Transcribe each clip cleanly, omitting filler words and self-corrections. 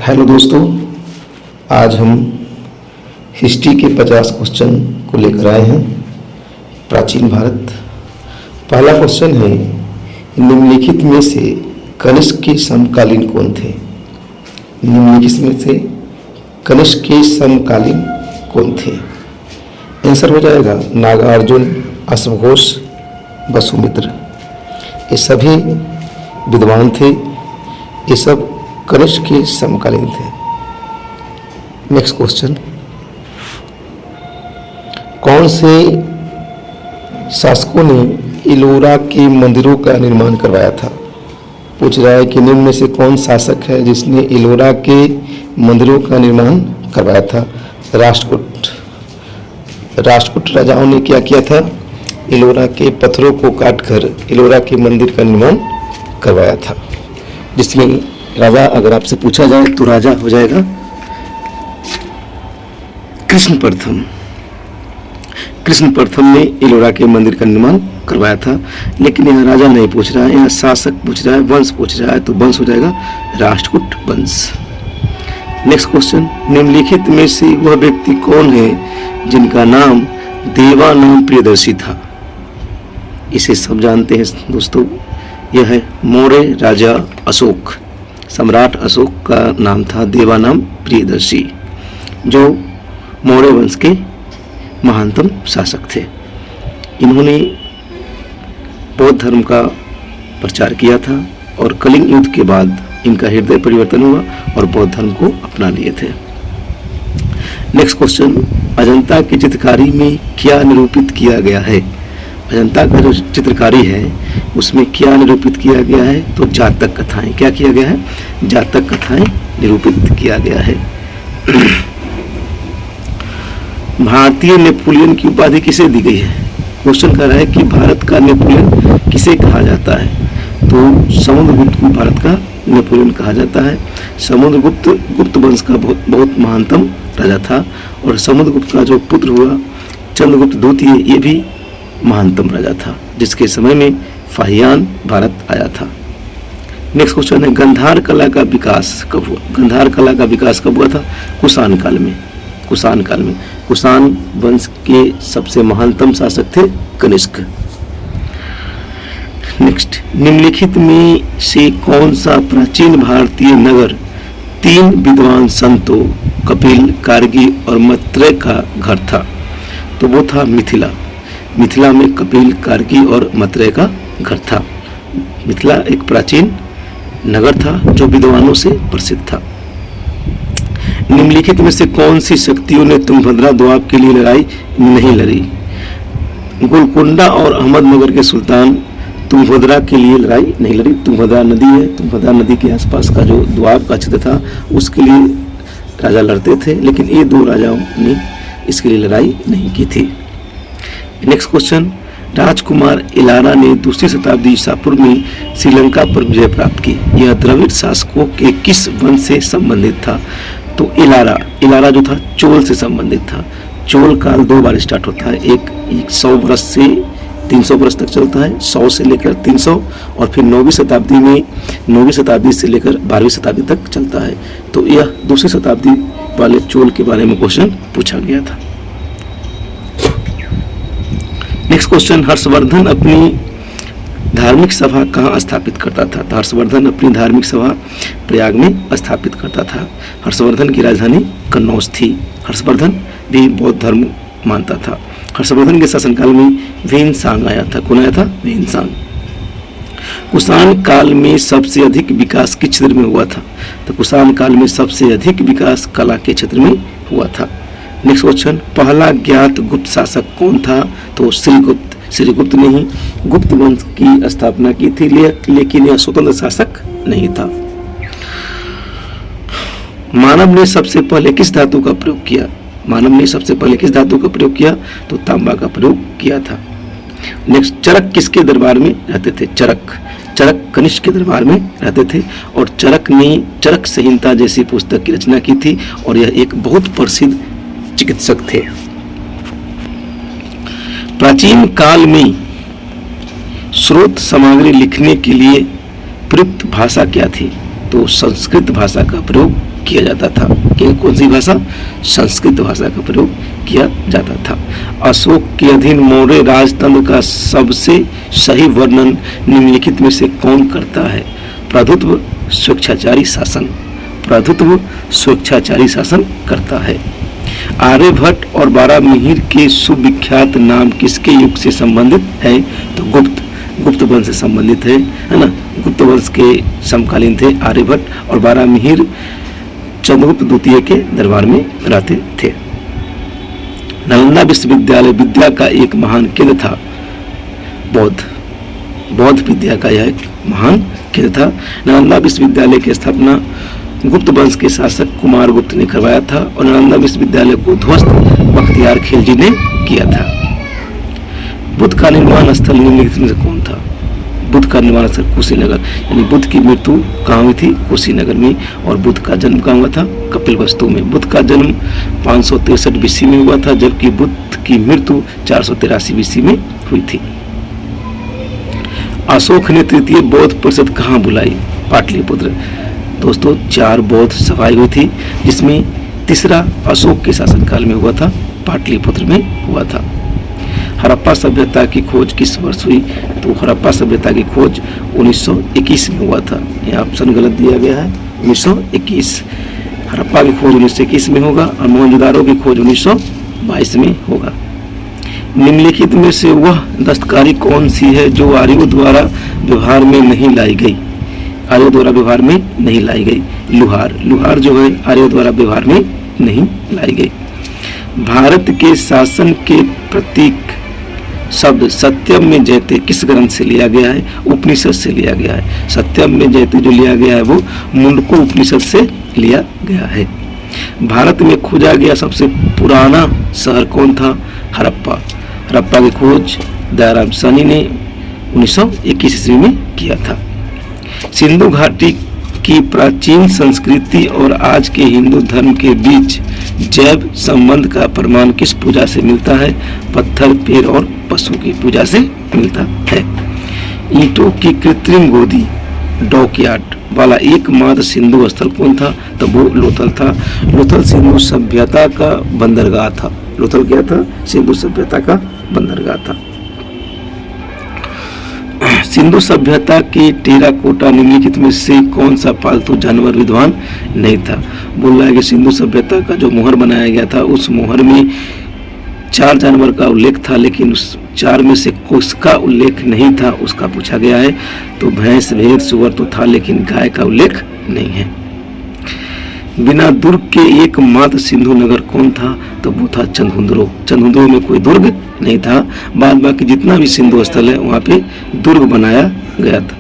Hello दोस्तों, आज हम हिस्ट्री के 50 क्वेश्चन को लेकर आए हैं। प्राचीन भारत। पहला क्वेश्चन है, निम्नलिखित में से कनिष्क के समकालीन कौन थे? निम्नलिखित में से कनिष्क के समकालीन कौन थे? आंसर हो जाएगा नागार्जुन, अश्वघोष, वसुमित्र। ये सभी विद्वान थे, ये सब कनिष्क के समकालीन थे। नेक्स्ट क्वेश्चन, कौन से शासकों ने एलोरा के मंदिरों का निर्माण करवाया था? पूछ रहा है कि निम्न में से कौन शासक है जिसने एलोरा के मंदिरों का निर्माण करवाया था? राष्ट्रकूट राजाओं ने क्या किया था? एलोरा के पत्थरों को काटकर एलोरा के मंदिर का निर्माण करवाया था, जिसमें राजा अगर आपसे पूछा जाए तो राजा हो जाएगा कृष्ण प्रथम। कृष्ण प्रथम ने एलोरा के मंदिर का निर्माण करवाया था, लेकिन यहाँ राजा नहीं पूछ रहा है, यहाँ शासक पूछ रहा है, वंश पूछ रहा है, तो वंश हो जाएगा राष्ट्रकूट वंश। नेक्स्ट क्वेश्चन, निम्नलिखित में से वह व्यक्ति कौन है जिनका नाम देवानाम प्रियदर्शी था? इसे सब जानते हैं दोस्तों, यह है मौर्य राजा अशोक। सम्राट अशोक का नाम था देवानाम प्रियदर्शी, जो मौर्य वंश के महानतम शासक थे। इन्होंने बौद्ध धर्म का प्रचार किया था और कलिंग युद्ध के बाद इनका हृदय परिवर्तन हुआ और बौद्ध धर्म को अपना लिए थे। नेक्स्ट क्वेश्चन, अजंता की चित्रकारी में क्या निरूपित किया गया है? अजंता का जो चित्रकारी है उसमें क्या निरूपित किया गया है? तो जातक कथाएं। क्या किया गया है? जातक कथाएं निरूपित किया गया है। भारतीय नेपोलियन की उपाधि किसे दी गई है? क्वेश्चन कर रहा है कि भारत का नेपोलियन किसे कहा जाता है? तो समुद्रगुप्त को भारत का नेपोलियन कहा जाता है। समुद्रगुप्त गुप्त वंश का बहुत महानतम राजा था, और समुद्रगुप्त का जो पुत्र हुआ चंद्रगुप्त द्वितीय, ये भी महानतम राजा था, जिसके समय में फाहियान भारत आया था। नेक्स्ट क्वेश्चन है, गंधार कला का विकास कब हुआ? गंधार कला का विकास कब हुआ था? कुषाण काल में। कुषाण काल में। कुषाण वंश के सबसे महानतम शासक थे कनिष्क। नेक्स्ट, निम्नलिखित में से कौन सा प्राचीन भारतीय नगर 3 विद्वान संतों कपिल, कार्गी और मैत्रेय का घर था? तो वो था मिथिला। मिथिला में कपिल, कार्गी और मैत्रेय का घर था। मिथिला एक प्राचीन नगर था जो विद्वानों से प्रसिद्ध था। निम्नलिखित में से कौन सी शक्तियों ने तुंगभद्रा दोआब के लिए लड़ाई नहीं लड़ी? गोलकुंडा और अहमदनगर के सुल्तान तुंगभद्रा के लिए लड़ाई नहीं लड़ी। तुंगभद्रा नदी है, तुंगभद्रा नदी के आसपास का जो दोआब का क्षेत्र था उसके लिए राजा लड़ते थे, लेकिन ये 2 राजाओं ने इसके लिए लड़ाई नहीं की थी। नेक्स्ट क्वेश्चन, राजकुमार एलारा ने 2री शताब्दी ईसा पूर्व में श्रीलंका पर विजय प्राप्त की। यह द्रविड़ शासकों के किस वंश से संबंधित था? तो एलारा जो था चोल से संबंधित था। चोल काल 2 बार स्टार्ट होता है, एक 100 वर्ष से 300 वर्ष तक चलता है, 100 से लेकर 300, और फिर 9वीं शताब्दी में 9वीं शताब्दी से लेकर 12वीं शताब्दी तक चलता है। तो यह 2री शताब्दी वाले चोल के बारे में क्वेश्चन पूछा गया था। नेक्स्ट क्वेश्चन, हर्षवर्धन अपनी धार्मिक सभा कहाँ स्थापित करता था? तो हर्षवर्धन अपनी धार्मिक सभा प्रयाग में स्थापित करता था। हर्षवर्धन की राजधानी कन्नौज थी। हर्षवर्धन भी बौद्ध धर्म मानता था। हर्षवर्धन के शासनकाल में वेनसांग आया था। कौन आया था? वेनसांग। कुषाण काल में सबसे अधिक विकास किस क्षेत्र में हुआ था? तो कुषाण काल में सबसे अधिक विकास कला के क्षेत्र में हुआ था। नेक्स्ट क्वेश्चन, पहला ज्ञात गुप्त शासक कौन था? तो श्रीगुप्त। श्रीगुप्त ने ही गुप्त वंश की स्थापना की थी, लेकिन यह स्वतंत्र शासक नहीं था। मानव ने सबसे पहले किस धातु का प्रयोग किया? मानव ने सबसे पहले किस धातु का प्रयोग किया? तो तांबा का प्रयोग किया था। नेक्स्ट, चरक किसके दरबार में रहते थे? चरक कनिष्क के दरबार में रहते थे, और चरक ने चरक संहिता जैसी पुस्तक की रचना की थी, और यह एक बहुत प्रसिद्ध चिकित्सक थे। प्राचीन काल में स्रोत सामग्री लिखने के लिए प्रयुक्त भाषा क्या थी? तो संस्कृत भाषा का प्रयोग किया जाता था। कि कौन सी भाषा? संस्कृत भाषा का प्रयोग किया जाता था। अशोक के अधीन मौर्य राजतंत्र का सबसे सही वर्णन निम्नलिखित में से कौन करता है? प्रभुत्व, स्वेच्छाचारी शासन। प्रभुत्व, स्वेच्छाचारी शासन करता है। आर्यभट्ट और बारामिहिर के सुविख्यात नाम किसके युग से संबंधित है? तो गुप्त वंश से संबंधित है ना। गुप्त वंश के समकालीन थे आर्यभट्ट, और बारामिहिर चंद्रगुप्त द्वितीय के दरबार में रहते थे। नालंदा विश्वविद्यालय विद्या का एक महान केंद्र था। बौद्ध विद्या का यह एक महान केंद्र था। नालंदा विश्वविद्यालय की स्थापना गुप्त वंश के शासक कुमारगुप्त ने करवाया था, और नालंदा विश्वविद्यालय को ध्वस्त बख्तियार खिलजी ने किया था। बुद्ध का निर्माण स्थल निम्नलिखित में से कौन था? बुद्ध का निर्माण स्थल कुशीनगर, यानी बुद्ध की मृत्यु कहाँ हुई थी? कुशीनगर में। और बुद्ध का जन्म कहाँ हुआ था? कपिलवस्तु में। बुद्ध का जन्म 563 BC में हुआ था, जबकि बुद्ध की मृत्यु 483 BC में हुई थी। अशोक ने तृतीय बौद्ध परिषद कहाँ बुलाई? पाटलिपुत्र। दोस्तों 4 बौद्ध सभाएं हुई थी, जिसमें तीसरा अशोक के शासनकाल में हुआ था, पाटलिपुत्र में हुआ था। हड़प्पा सभ्यता की खोज किस वर्ष हुई? तो हड़प्पा सभ्यता की खोज 1921 में हुआ था। यह ऑप्शन गलत दिया गया है, 1921। हड़प्पा की खोज 1921 में होगा, और मोहनजोदारो की खोज 1922 में होगा। निम्नलिखित में से वह दस्तकारी कौन सी है जो आर्यों द्वारा व्यवहार में नहीं लाई गई? आर्यों द्वारा व्यवहार में नहीं लाई गई। लुहार जो है आर्यों द्वारा व्यवहार में नहीं लाई गई। भारत के शासन के प्रतीक शब्द सत्यम में जयते किस ग्रंथ से लिया गया है? उपनिषद से लिया गया है। सत्यम में जयते जो लिया गया है वो मुंडको उपनिषद से लिया गया है। भारत में खोजा गया सबसे पुराना शहर कौन था? हड़प्पा। हड़प्पा की खोज दयाराम साहनी ने 1921 ईस्वी में किया था। सिंधु घाटी की प्राचीन संस्कृति और आज के हिंदू धर्म के बीच जैव संबंध का प्रमाण किस पूजा से मिलता है? पत्थर, पेड़ और पशु की पूजा से मिलता है। ईंटों की कृत्रिम गोदी डॉकयार्ड वाला एकमात्र सिंधु स्थल कौन था? तो वो लोथल था। लोथल सिंधु सभ्यता का बंदरगाह था। लोथल क्या था? सिंधु सभ्यता का बंदरगाह था। सिंधु सभ्यता के टेराकोटा निम्नलिखित में से कौन सा पालतू जानवर विद्वान नहीं था? बोल रहा है कि सिंधु सभ्यता का जो मोहर बनाया गया था उस मोहर में 4 जानवर का उल्लेख था, लेकिन उस 4 में से किसका उल्लेख नहीं था उसका पूछा गया है। तो भैंस, भेड़, सुअर तो था, लेकिन गाय का उल्लेख नहीं है। बिना दुर्ग के एकमात्र सिंधु नगर कौन था? तो वो था चंदहुंदरो। चंदहुंदरो में कोई दुर्ग नहीं था। बाद बाकी जितना भी सिंधु स्थल है वहाँ पे दुर्ग बनाया गया था।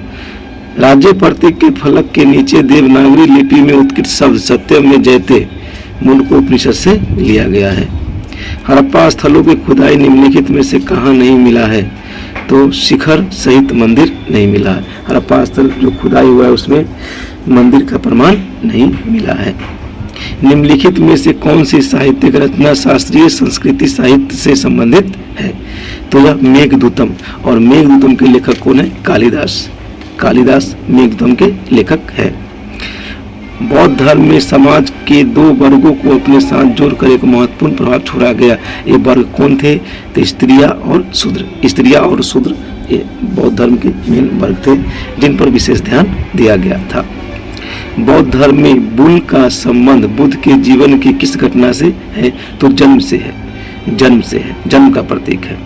राज्य प्रतीक के फलक के नीचे देवनागरी लिपि में उत्कृत शब्द सत्यम में जयते मुंडको उपनिषद से लिया गया है। हड़प्पा स्थलों की खुदाई निम्नलिखित में से कहाँ नहीं मिला है? तो शिखर सहित मंदिर नहीं मिला है। हड़प्पा स्थल जो खुदाई हुआ है उसमें मंदिर का प्रमाण नहीं मिला है। निम्नलिखित में से कौन सी साहित्यिक रचना शास्त्रीय संस्कृति साहित्य से संबंधित है? तो यह मेघदूतम। और मेघदूतम के लेखक कौन है? कालिदास। कालिदास मेघदूतम के लेखक है। बौद्ध धर्म में समाज के 2 वर्गों को अपने साथ जोड़कर एक महत्वपूर्ण प्रभाव छोड़ा गया। ये वर्ग कौन थे? तो स्त्रियां और शूद्र। स्त्रियां और शूद्र ये बौद्ध धर्म के मेन वर्ग थे जिन पर विशेष ध्यान दिया गया था। बौद्ध धर्म में बुल का संबंध बुद्ध के जीवन की किस घटना से है? तो जन्म से है। जन्म से है, जन्म का प्रतीक है।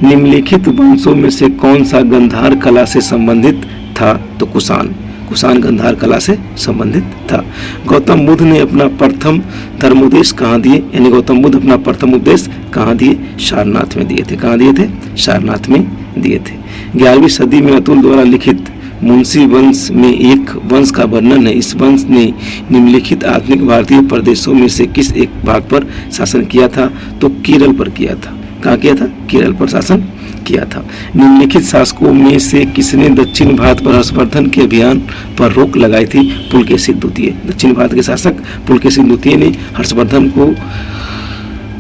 निम्नलिखित वंशों में से कौन सा गंधार कला से संबंधित था? तो कुषाण। कुषाण गंधार कला से संबंधित था। गौतम बुद्ध ने अपना प्रथम धर्मोपदेश कहाँ दिए? यानी गौतम बुद्ध अपना प्रथम उपदेश कहाँ दिए? सारनाथ में दिए थे। कहाँ दिए थे? सारनाथ में दिए थे। 11वीं सदी में अतुल द्वारा लिखित मुंशी वंश में एक वंश का वर्णन है। इस वंश ने निम्नलिखित आधुनिक भारतीय प्रदेशों में से किस एक भाग पर शासन किया था? तो केरल पर किया था। कहाँ किया था? केरल पर शासन किया था। निम्नलिखित शासकों में से किसने दक्षिण भारत पर हर्षवर्धन के अभियान पर रोक लगाई थी? पुलकेशिन द्वितीय। दक्षिण भारत के शासक पुलकेशिन द्वितीय ने हर्षवर्धन को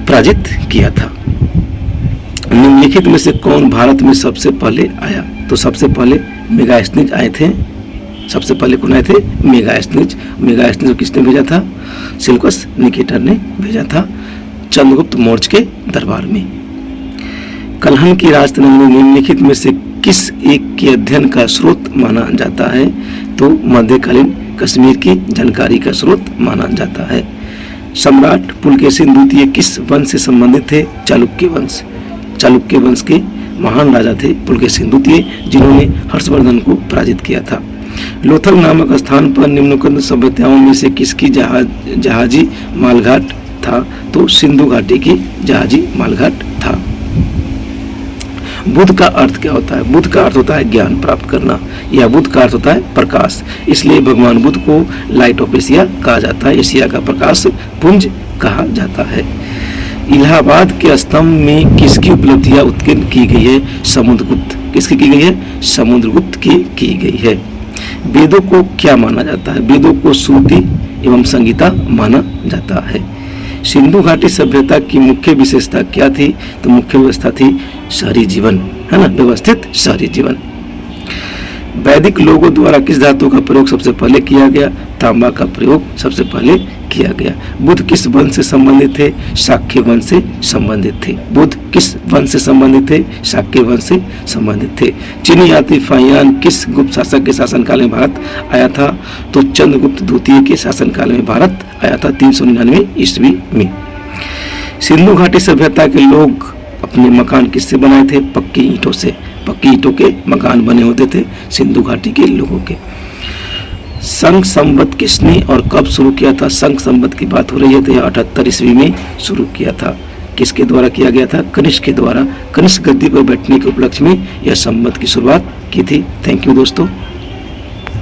पराजित किया था। निम्नलिखित में से कौन भारत में सबसे पहले आया? तो सबसे पहले मेगास्थनीज आए थे सबसे पहले कौन आए थे? मेगास्थनीज। मेगास्थनीज को किसने भेजा था? सेल्यूकस निकेटर ने भेजा था चंद्रगुप्त मौर्य के दरबार में। कल्हण की राजतरंग में निम्नलिखित में से किस एक के अध्ययन का स्रोत माना जाता है? तो मध्यकालीन कश्मीर की जानकारी का स्रोत माना जाता है। सम्राट पुलकेशिन द्वितीय किस वंश से संबंधित थे? चालुक्य वंश। चालुक्य वंश के महान राजा थे पुलकेशिन द्वितीय, जिन्होंने हर्षवर्धन को पराजित किया था। लोथल नामक स्थान पर निम्नलिखित सभ्यताओं में से किसकी जहाजी मालघाट था? तो सिंधु घाटी की जहाजी मालघाट था। बुध का अर्थ क्या होता है? बुध का अर्थ होता है ज्ञान प्राप्त करना, या बुध का अर्थ होता है प्रकाश। इसलिए भगवान बुद्ध को लाइट ऑफ एशिया कहा जाता है, एशिया का प्रकाश पुंज कहा जाता है। इलाहाबाद के स्तंभ में किसकी उपलब्धियां उत्कीर्ण की गई है? समुद्रगुप्त। किसकी की गई है? समुद्रगुप्त की गई है। वेदों को क्या माना जाता है? वेदों को श्रुति एवं संगीता माना जाता है। सिंधु घाटी सभ्यता की मुख्य विशेषता क्या थी? तो मुख्य व्यवस्था थी शहरी जीवन, है ना, व्यवस्थित शहरी जीवन। वैदिक लोगों द्वारा किस धातु का प्रयोग सबसे पहले किया गया? तांबा का प्रयोग सबसे पहले किया गया। बुद्ध किस वंश से संबंधित थे? शाक्य वंश से संबंधित थे। बुद्ध किस वंश से संबंधित थे? शाक्य वंश से संबंधित थे। चीनी यात्री फाहियान किस गुप्त शासक के शासनकाल में भारत आया था? तो चंद्रगुप्त द्वितीय के शासनकाल में भारत आया था 399 ईस्वी में। सिंधु घाटी सभ्यता के लोग अपने मकान किससे बनाए थे? पक्की ईंटों से। पक्की ईंटों के मकान बने होते थे सिंधु घाटी के लोगों के। संघ संवत किसने और कब शुरू किया था? संघ संवत की बात हो रही है तो यह 78 ईस्वी में शुरू किया था। किसके द्वारा किया गया था? कनिष्क के द्वारा। कनिष्क गद्दी पर बैठने के उपलक्ष्य में यह संवत की शुरुआत की थी। थैंक यू दोस्तों।